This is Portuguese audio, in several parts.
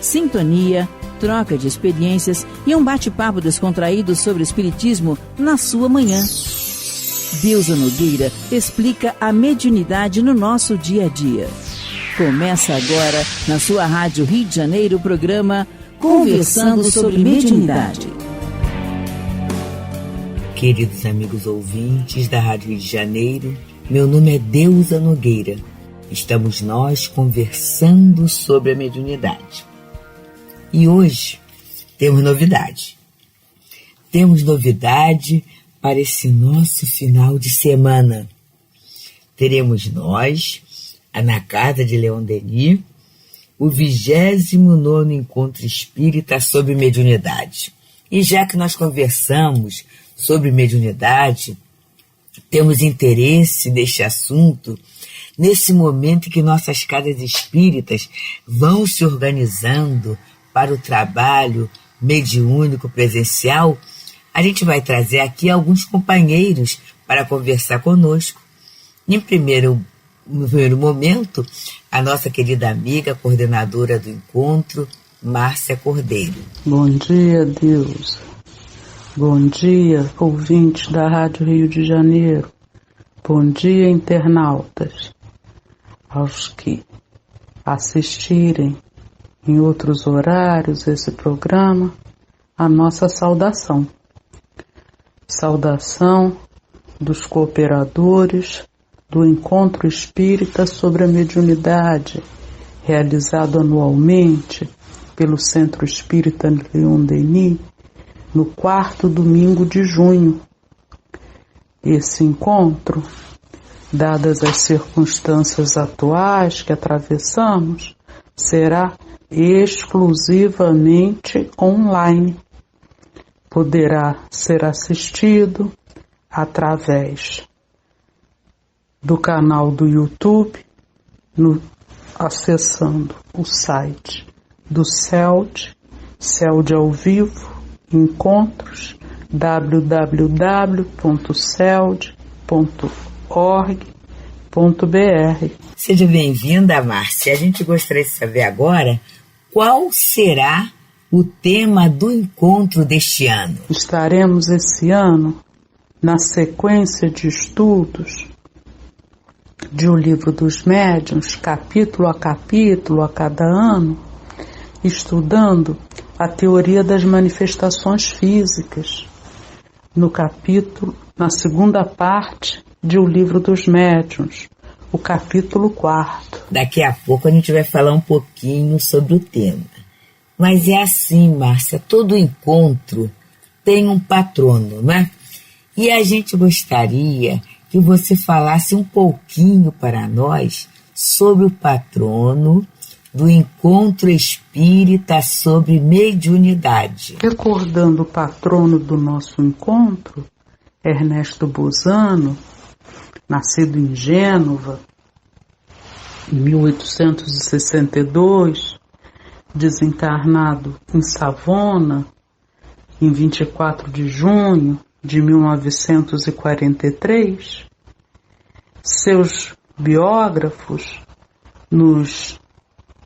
sintonia, troca de experiências e um bate-papo descontraído sobre espiritismo na sua manhã. Deusa Nogueira explica a mediunidade no nosso dia a dia. Começa agora, na sua Rádio Rio de Janeiro, o programa Conversando sobre Mediunidade. Queridos amigos ouvintes da Rádio Rio de Janeiro, meu nome é Deusa Nogueira. Estamos nós conversando sobre a mediunidade. E hoje temos novidade. Temos novidade para esse nosso final de semana. Teremos nós, na casa de Leon Denis, o 29º Encontro Espírita sobre Mediunidade. E já que nós conversamos sobre mediunidade, temos interesse neste assunto, nesse momento em que nossas casas espíritas vão se organizando para o trabalho mediúnico presencial, a gente vai trazer aqui alguns companheiros para conversar conosco. No primeiro momento, a nossa querida amiga, coordenadora do encontro, Márcia Cordeiro. Bom dia, Deus. Bom dia, ouvintes da Rádio Rio de Janeiro. Bom dia, internautas. Aos que assistirem em outros horários esse programa, a nossa saudação. Saudação dos cooperadores do Encontro Espírita sobre a Mediunidade, realizado anualmente pelo Centro Espírita Leon Denis, no 4º domingo de junho. Esse encontro, dadas as circunstâncias atuais que atravessamos, será exclusivamente online. Poderá ser assistido através do canal do YouTube, acessando o site do CELD ao vivo, encontros, www.celd.org.br. Seja bem-vinda, Márcia. A gente gostaria de saber agora qual será o tema do encontro deste ano. Estaremos esse ano na sequência de estudos de O Livro dos Médiuns, capítulo a capítulo, a cada ano, estudando a teoria das manifestações físicas, na segunda parte de O Livro dos Médiuns, o capítulo 4º. Daqui a pouco a gente vai falar um pouquinho sobre o tema. Mas é assim, Márcia, todo encontro tem um patrono, não é? E a gente gostaria que você falasse um pouquinho para nós sobre o patrono do Encontro Espírita sobre Mediunidade. Recordando o patrono do nosso encontro, Ernesto Bozano, nascido em Gênova, em 1862, desencarnado em Savona, em 24 de junho de 1943, seus biógrafos nos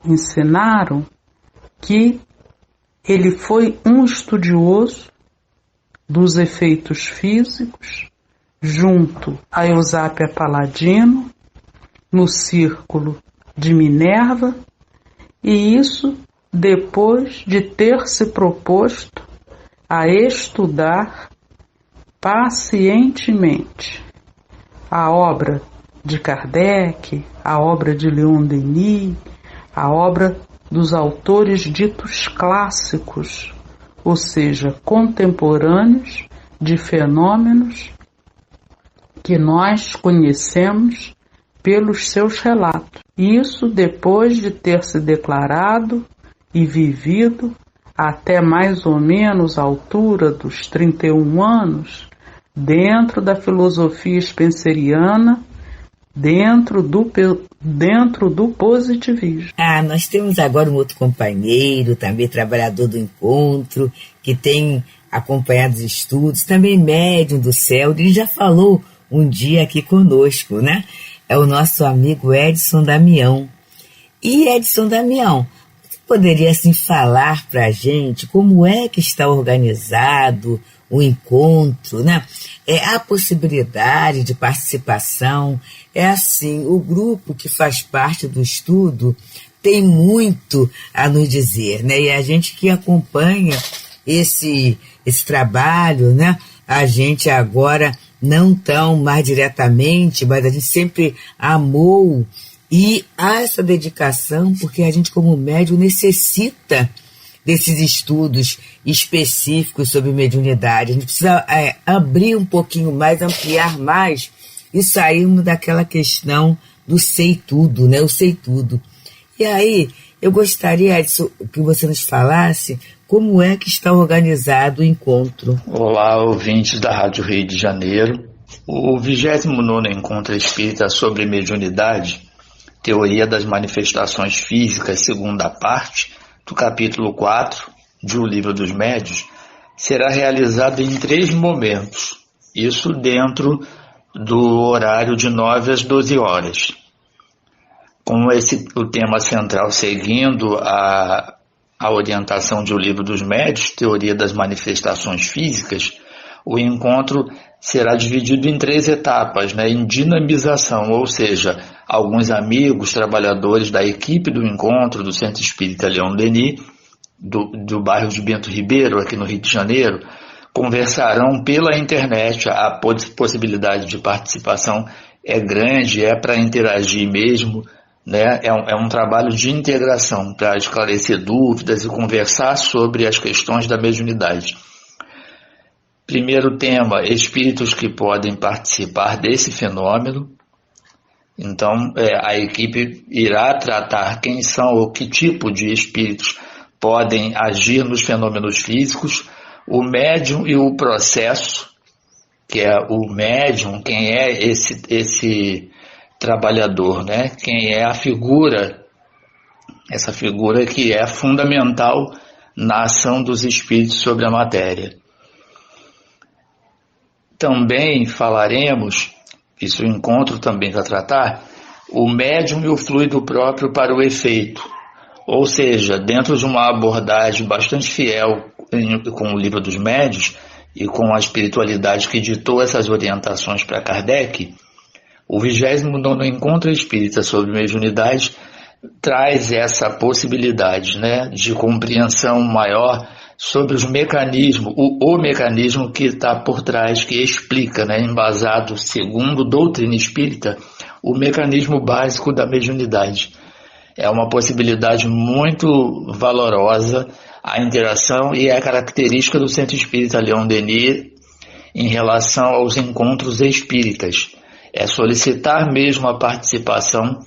ensinaram que ele foi um estudioso dos efeitos físicos, junto a Eusápia Paladino, no círculo de Minerva, e isso depois de ter se proposto a estudar pacientemente a obra de Kardec, a obra de Leon Denis, a obra dos autores ditos clássicos, ou seja, contemporâneos de fenômenos que nós conhecemos pelos seus relatos. Isso depois de ter se declarado e vivido até mais ou menos a altura dos 31 anos, dentro da filosofia spenceriana, dentro do positivismo. Nós temos agora um outro companheiro, também trabalhador do encontro, que tem acompanhado os estudos, também médium do céu. Ele já falou um dia aqui conosco, né? É o nosso amigo Edson Damião. E Edson Damião, poderia assim falar para a gente como é que está organizado o encontro, né? A possibilidade de participação. É assim, o grupo que faz parte do estudo tem muito a nos dizer, né? E a gente que acompanha esse trabalho, né? A gente agora não tão mais diretamente, mas a gente sempre amou e há essa dedicação porque a gente como médium necessita desses estudos específicos sobre mediunidade. A gente precisa abrir um pouquinho mais, ampliar mais e sairmos daquela questão do sei tudo, né? O sei tudo. E aí, eu gostaria que você nos falasse como é que está organizado o encontro. Olá, ouvintes da Rádio Rio de Janeiro. O 29º Encontro Espírita sobre Mediunidade, Teoria das Manifestações Físicas, segunda parte, do capítulo 4 de O Livro dos Médiuns, será realizado em 3 momentos, isso dentro do horário de 9 às 12 horas. Com o tema central seguindo a orientação de O Livro dos Médiuns, Teoria das Manifestações Físicas, o encontro será dividido em 3 etapas, né, em dinamização, ou seja, alguns amigos, trabalhadores da equipe do encontro do Centro Espírita Leon Denis, do bairro de Bento Ribeiro, aqui no Rio de Janeiro, conversarão pela internet. A possibilidade de participação é grande, é para interagir mesmo, né? É um trabalho de integração para esclarecer dúvidas e conversar sobre as questões da mediunidade. Primeiro tema, espíritos que podem participar desse fenômeno. Então, a equipe irá tratar quem são ou que tipo de espíritos podem agir nos fenômenos físicos, o médium e o processo, que é o médium, quem é esse trabalhador, né? Quem é a figura, essa figura que é fundamental na ação dos espíritos sobre a matéria. Também falaremos, isso o encontro também vai tratar, o médium e o fluido próprio para o efeito, ou seja, dentro de uma abordagem bastante fiel com o Livro dos Médiuns e com a espiritualidade que ditou essas orientações para Kardec, o 29º Encontro Espírita sobre Mediunidade traz essa possibilidade, né, de compreensão maior sobre os mecanismos, o mecanismo que está por trás, que explica, né, embasado segundo doutrina espírita, o mecanismo básico da mediunidade. É uma possibilidade muito valorosa a interação e a característica do Centro Espírita Leon Denis em relação aos encontros espíritas. É solicitar mesmo a participação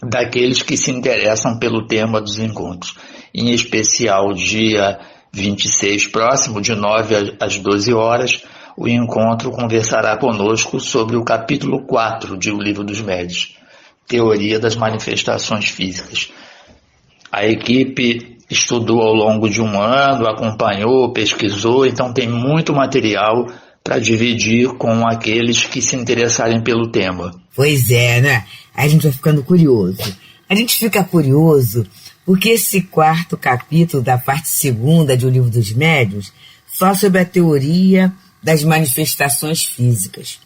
daqueles que se interessam pelo tema dos encontros. Em especial, dia 26 próximo, de 9 às 12 horas, o encontro conversará conosco sobre o capítulo 4 de O Livro dos Médiuns, Teoria das Manifestações Físicas. A equipe estudou ao longo de um ano, acompanhou, pesquisou, então tem muito material para dividir com aqueles que se interessarem pelo tema. Pois é, né? A gente vai ficando curioso. A gente fica curioso porque esse 4º capítulo da parte 2ª de O Livro dos Médiuns fala sobre a teoria das manifestações físicas.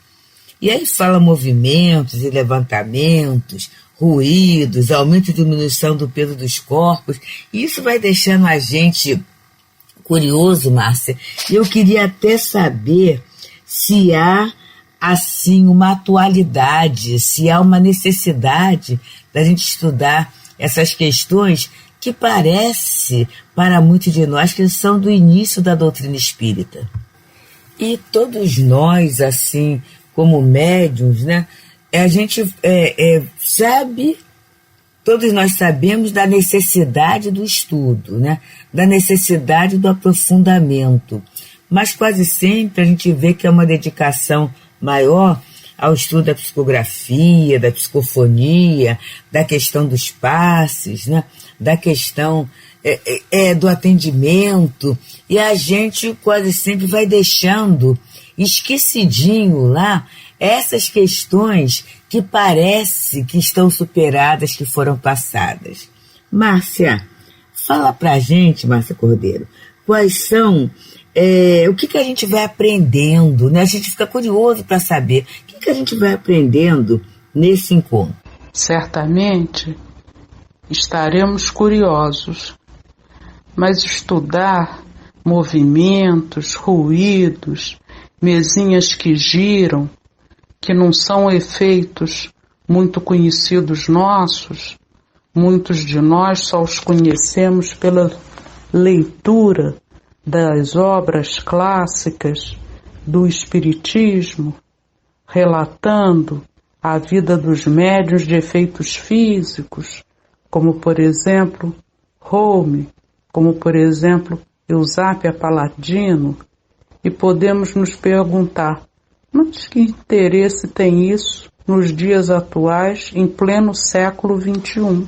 E aí fala movimentos e levantamentos, ruídos, aumento e diminuição do peso dos corpos. E isso vai deixando a gente curioso, Márcia. E eu queria até saber se há, assim, uma atualidade, se há uma necessidade da gente estudar essas questões que parece, para muitos de nós, que são do início da doutrina espírita. E todos nós, assim, como médiuns, né, a gente sabe, todos nós sabemos da necessidade do estudo, né, da necessidade do aprofundamento, mas quase sempre a gente vê que é uma dedicação maior ao estudo da psicografia, da psicofonia, da questão dos passes, né, da questão do atendimento, e a gente quase sempre vai deixando esquecidinho lá essas questões que parece que estão superadas, que foram passadas. Márcia, Fala pra gente, Márcia Cordeiro, quais são, o que a gente vai aprendendo, né? A gente fica curioso para saber o que a gente vai aprendendo nesse encontro. Certamente estaremos curiosos, mas estudar movimentos, ruídos, mesinhas que giram, que não são efeitos muito conhecidos nossos, muitos de nós só os conhecemos pela leitura das obras clássicas do Espiritismo, relatando a vida dos médiuns de efeitos físicos, como por exemplo Home, como por exemplo Eusápia Paladino, e podemos nos perguntar, mas que interesse tem isso nos dias atuais, em pleno século XXI?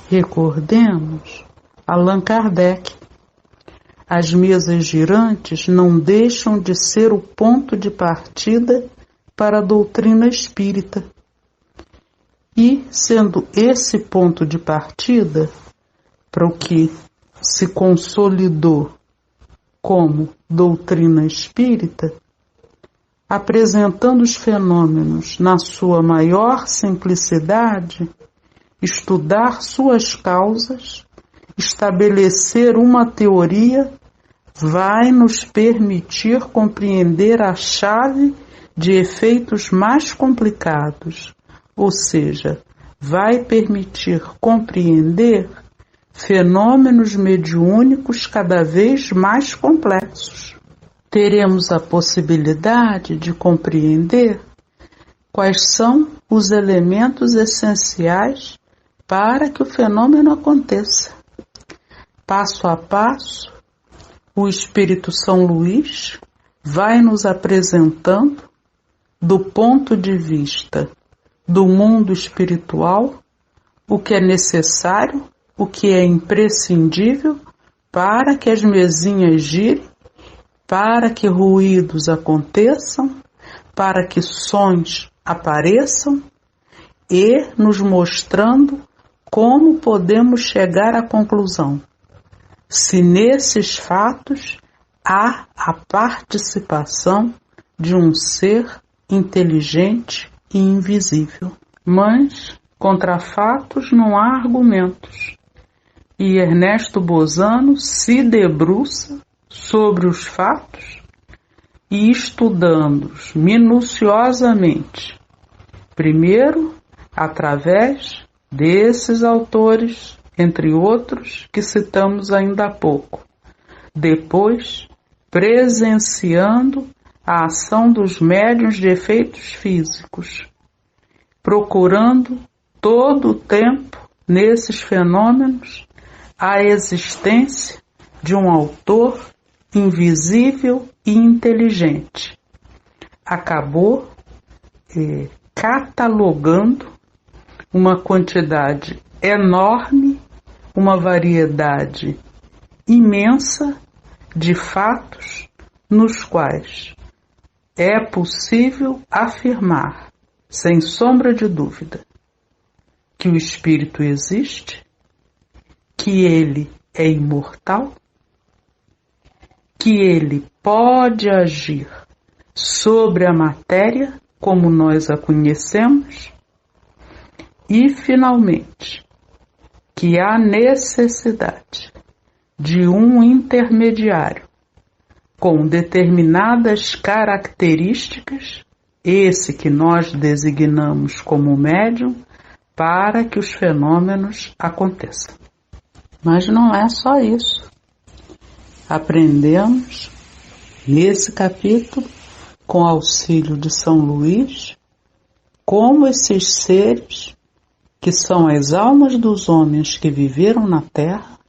Recordemos Allan Kardec. As mesas girantes não deixam de ser o ponto de partida para a doutrina espírita. E, sendo esse ponto de partida para o que se consolidou como doutrina espírita, apresentando os fenômenos na sua maior simplicidade, estudar suas causas, estabelecer uma teoria, vai nos permitir compreender a chave de efeitos mais complicados, ou seja, vai permitir compreender fenômenos mediúnicos cada vez mais complexos. Teremos a possibilidade de compreender quais são os elementos essenciais para que o fenômeno aconteça. Passo a passo, o Espírito São Luís vai nos apresentando, do ponto de vista do mundo espiritual, o que é necessário, o que é imprescindível para que as mesinhas girem, para que ruídos aconteçam, para que sons apareçam, e nos mostrando como podemos chegar à conclusão, se nesses fatos há a participação de um ser inteligente e invisível. Mas contra fatos não há argumentos, e Ernesto Bozano se debruça sobre os fatos e estudando-os minuciosamente, primeiro através desses autores, entre outros que citamos ainda há pouco, depois presenciando a ação dos médiuns de efeitos físicos, procurando todo o tempo nesses fenômenos a existência de um autor invisível e inteligente. Acabou catalogando uma quantidade enorme, uma variedade imensa de fatos nos quais é possível afirmar, sem sombra de dúvida, que o espírito existe, que ele é imortal, que ele pode agir sobre a matéria como nós a conhecemos e, finalmente, que há necessidade de um intermediário com determinadas características, esse que nós designamos como médium, para que os fenômenos aconteçam. Mas não é só isso. Aprendemos, nesse capítulo, com auxílio de São Luís, como esses seres, que são as almas dos homens que viveram na Terra,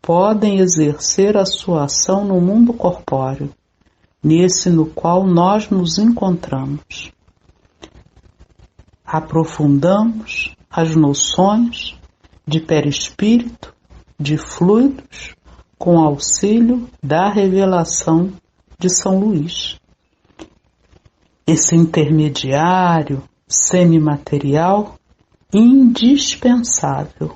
podem exercer a sua ação no mundo corpóreo, nesse no qual nós nos encontramos. Aprofundamos as noções de perispírito, de fluidos, com auxílio da revelação de São Luís. Esse intermediário semimaterial indispensável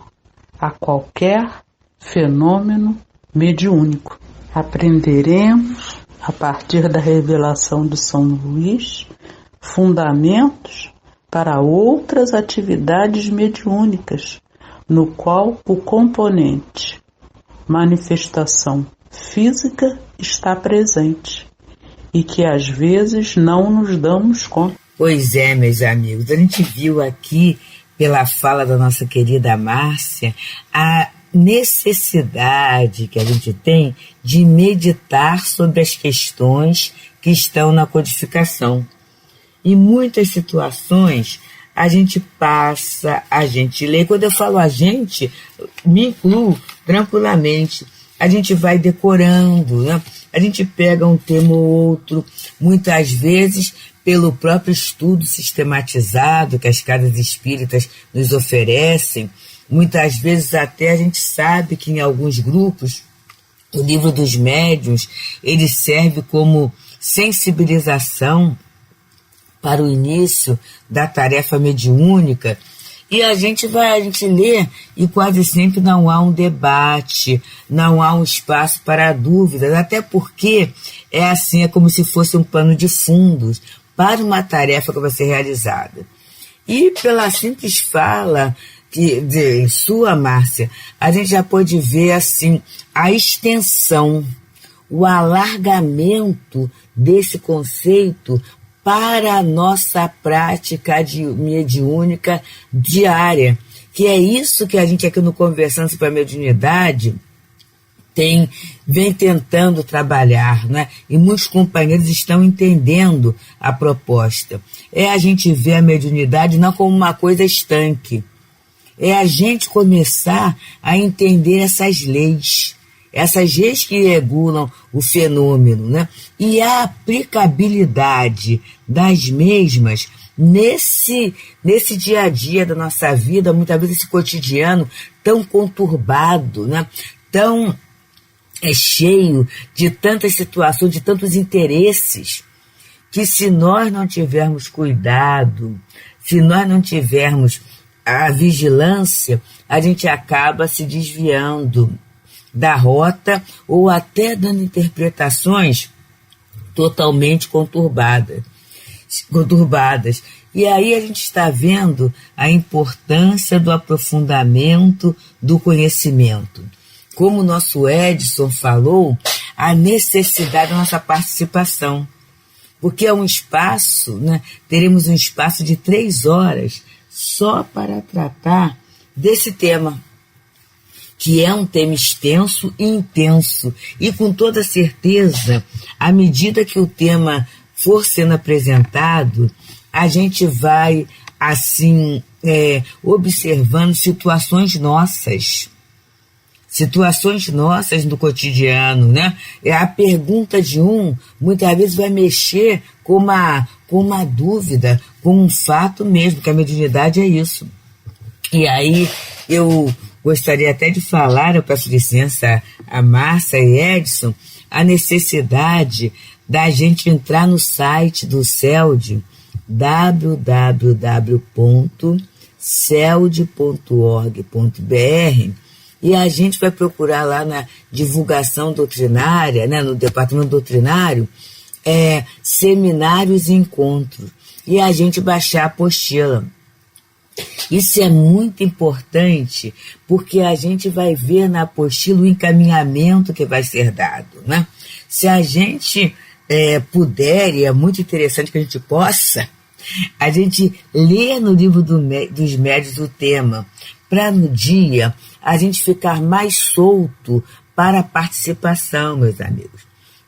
a qualquer fenômeno mediúnico. Aprenderemos, a partir da revelação de São Luís, fundamentos para outras atividades mediúnicas, no qual o componente manifestação física está presente e que às vezes não nos damos conta. Pois é, meus amigos, a gente viu aqui, pela fala da nossa querida Márcia, a necessidade que a gente tem de meditar sobre as questões que estão na codificação. Em muitas situações, a gente passa, a gente lê. Quando eu falo a gente, me incluo tranquilamente. A gente vai decorando, né? A gente pega um tema ou outro, muitas vezes pelo próprio estudo sistematizado que as casas espíritas nos oferecem. Muitas vezes até a gente sabe que em alguns grupos o livro dos médiuns ele serve como sensibilização para o início da tarefa mediúnica, e a gente lê e quase sempre não há um debate, não há um espaço para dúvidas, até porque é assim, é como se fosse um pano de fundos para uma tarefa que vai ser realizada. E pela simples fala em sua, Márcia, a gente já pode ver assim a extensão, o alargamento desse conceito para a nossa prática mediúnica diária, que é isso que a gente aqui no Conversando sobre a Mediunidade vem tentando trabalhar, né? E muitos companheiros estão entendendo a proposta. É a gente ver a mediunidade não como uma coisa estanque, é a gente começar a entender essas leis que regulam o fenômeno, né? E a aplicabilidade das mesmas nesse dia a dia da nossa vida, muitas vezes esse cotidiano tão conturbado, né? Tão cheio de tantas situações, de tantos interesses, que se nós não tivermos cuidado, se nós não tivermos a vigilância, a gente acaba se desviando da rota ou até dando interpretações totalmente conturbadas. E aí a gente está vendo a importância do aprofundamento do conhecimento. Como o nosso Edson falou, a necessidade da nossa participação. Porque é um espaço, né? Teremos um espaço de 3 horas só para tratar desse tema, que é um tema extenso e intenso. E com toda certeza, à medida que o tema for sendo apresentado, a gente vai, assim, observando situações nossas no cotidiano, né? A pergunta de muitas vezes vai mexer com uma dúvida, com um fato mesmo, que a mediunidade é isso. E aí eu gostaria até de falar, eu peço licença a Márcia e Edson, a necessidade da gente entrar no site do CELD, www.celd.org.br, e a gente vai procurar lá na divulgação doutrinária, né, no departamento doutrinário, seminários e encontros, e a gente baixar a apostila. Isso é muito importante, porque a gente vai ver na apostila o encaminhamento que vai ser dado, né? Se a gente puder, e é muito interessante que a gente possa, a gente ler no livro dos médiuns o tema, para no dia a gente ficar mais solto para a participação, meus amigos.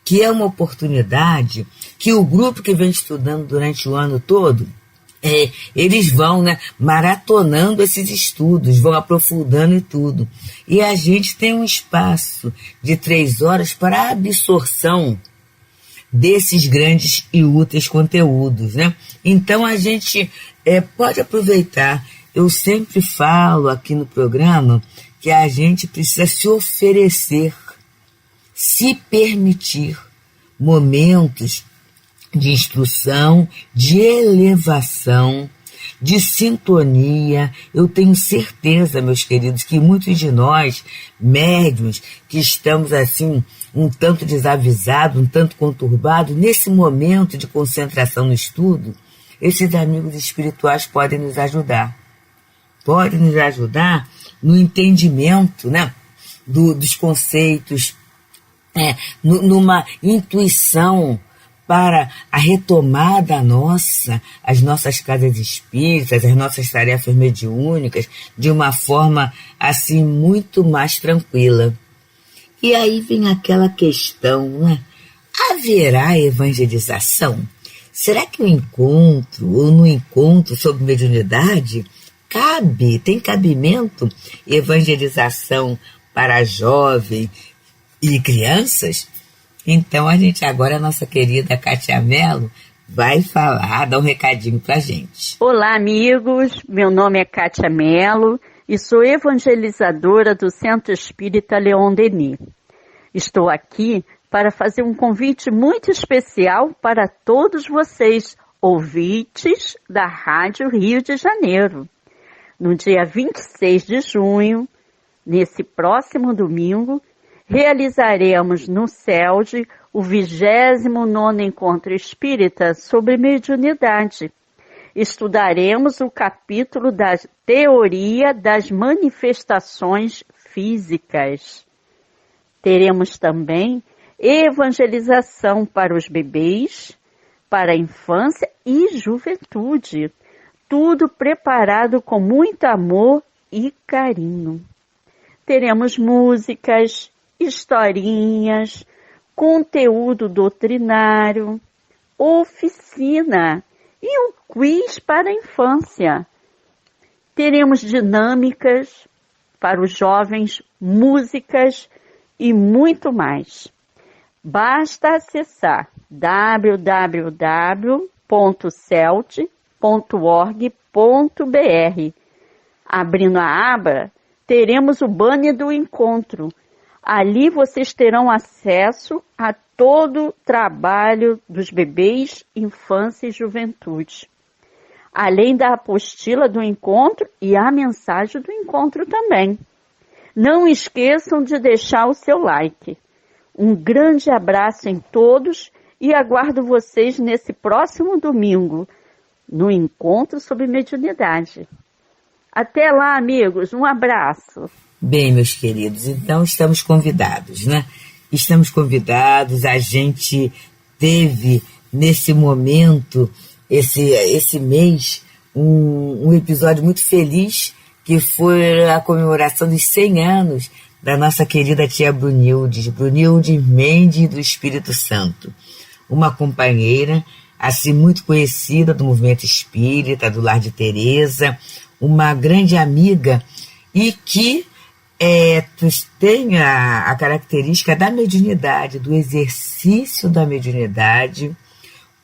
Que é uma oportunidade que o grupo que vem estudando durante o ano todo, eles vão, né, maratonando esses estudos, vão aprofundando e tudo. E a gente tem um espaço de 3 horas para a absorção desses grandes e úteis conteúdos, né? Então a gente pode aproveitar. Eu sempre falo aqui no programa que a gente precisa se oferecer, se permitir momentos de instrução, de elevação, de sintonia. Eu tenho certeza, meus queridos, que muitos de nós, médiuns, que estamos assim, um tanto desavisados, um tanto conturbados, nesse momento de concentração no estudo, esses amigos espirituais podem nos ajudar. Podem nos ajudar no entendimento, né, dos conceitos, numa intuição para a retomada as nossas casas espíritas, as nossas tarefas mediúnicas, de uma forma assim muito mais tranquila. E aí vem aquela questão, né? Haverá evangelização? Será que o encontro, ou no encontro sobre mediunidade, tem cabimento evangelização para jovens e crianças? Então a nossa querida Kátia Mello vai falar, dar um recadinho pra gente. Olá, amigos, meu nome é Kátia Mello e sou evangelizadora do Centro Espírita Leon Denis. Estou aqui para fazer um convite muito especial para todos vocês, ouvintes da Rádio Rio de Janeiro. No dia 26 de junho, nesse próximo domingo, realizaremos no CELD o 29º Encontro Espírita sobre Mediunidade. Estudaremos o capítulo da Teoria das Manifestações Físicas. Teremos também evangelização para os bebês, para a infância e juventude. Tudo preparado com muito amor e carinho. Teremos músicas, historinhas, conteúdo doutrinário, oficina e um quiz para a infância. Teremos dinâmicas para os jovens, músicas e muito mais. Basta acessar www.celt.org.br. Abrindo a aba, teremos o banner do encontro. Ali vocês terão acesso a todo o trabalho dos bebês, infância e juventude. Além da apostila do encontro e a mensagem do encontro também. Não esqueçam de deixar o seu like. Um grande abraço em todos e aguardo vocês nesse próximo domingo, no Encontro sobre Mediunidade. Até lá, amigos. Um abraço. Bem, meus queridos, então estamos convidados, né? Estamos convidados, a gente teve nesse momento, esse mês, um episódio muito feliz, que foi a comemoração dos 100 anos da nossa querida tia Brunildes Mendes do Espírito Santo. Uma companheira, assim, muito conhecida do movimento espírita, do Lar de Teresa, uma grande amiga e que tem a característica da mediunidade, do exercício da mediunidade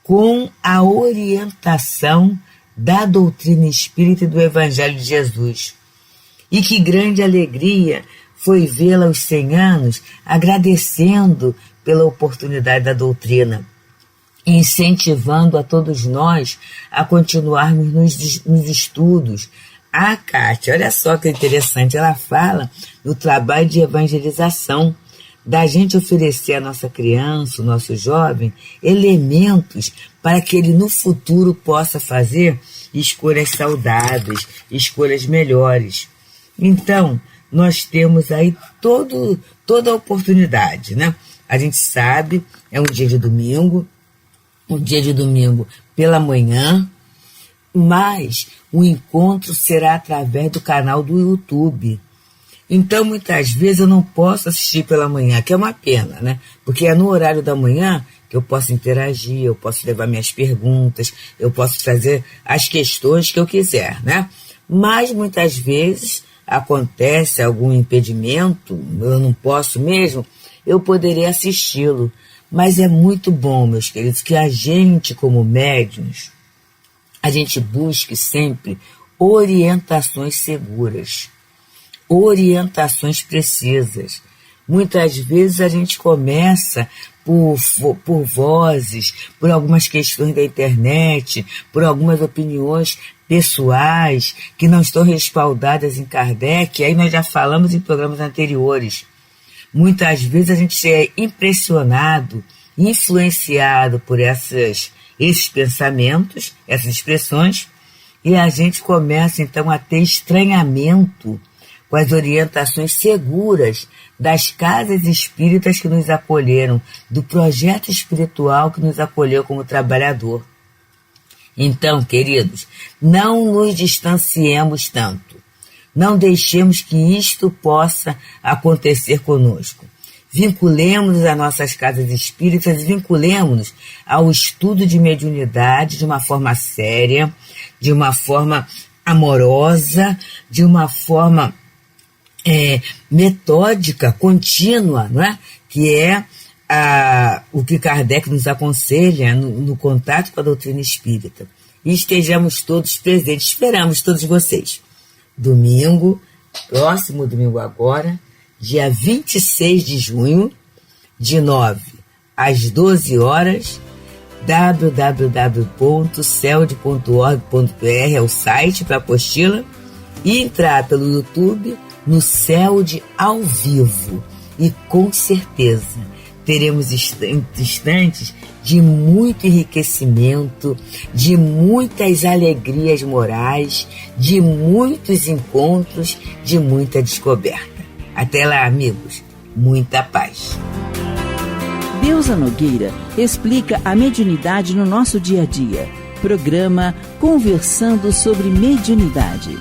com a orientação da doutrina espírita e do Evangelho de Jesus. E que grande alegria foi vê-la aos 100 anos agradecendo pela oportunidade da doutrina, incentivando a todos nós a continuarmos nos estudos. A Kátia, olha só que interessante, ela fala do trabalho de evangelização, da gente oferecer à nossa criança, o nosso jovem, elementos para que ele no futuro possa fazer escolhas saudáveis, escolhas melhores. Então, nós temos aí toda a oportunidade, né? A gente sabe, é um dia de domingo pela manhã, mas o encontro será através do canal do YouTube. Então, muitas vezes eu não posso assistir pela manhã, que é uma pena, né? Porque é no horário da manhã que eu posso interagir, eu posso levar minhas perguntas, eu posso trazer as questões que eu quiser, né? Mas, muitas vezes, acontece algum impedimento, eu não posso mesmo, eu poderia assisti-lo. Mas é muito bom, meus queridos, que a gente, como médiuns, a gente busque sempre orientações seguras, orientações precisas. Muitas vezes a gente começa por vozes, por algumas questões da internet, por algumas opiniões pessoais que não estão respaldadas em Kardec. Aí nós já falamos em programas anteriores. Muitas vezes a gente é impressionado, influenciado por esses pensamentos, essas expressões, e a gente começa então a ter estranhamento com as orientações seguras das casas espíritas que nos acolheram, do projeto espiritual que nos acolheu como trabalhador. Então, queridos, não nos distanciemos tanto. Não deixemos que isto possa acontecer conosco. Vinculemos-nos às nossas casas espíritas, vinculemos-nos ao estudo de mediunidade de uma forma séria, de uma forma amorosa, de uma forma metódica, contínua, não é? Que é o que Kardec nos aconselha no contato com a doutrina espírita. E estejamos todos presentes, esperamos todos vocês. Domingo, próximo domingo agora, dia 26 de junho, de 9 às 12 horas, www.celd.org.br é o site para a apostila, e entrar pelo YouTube no CELD ao vivo. E com certeza teremos instantes de muito enriquecimento, de muitas alegrias morais, de muitos encontros, de muita descoberta. Até lá, amigos. Muita paz. Deusa Nogueira explica a mediunidade no nosso dia a dia. Programa Conversando sobre Mediunidade.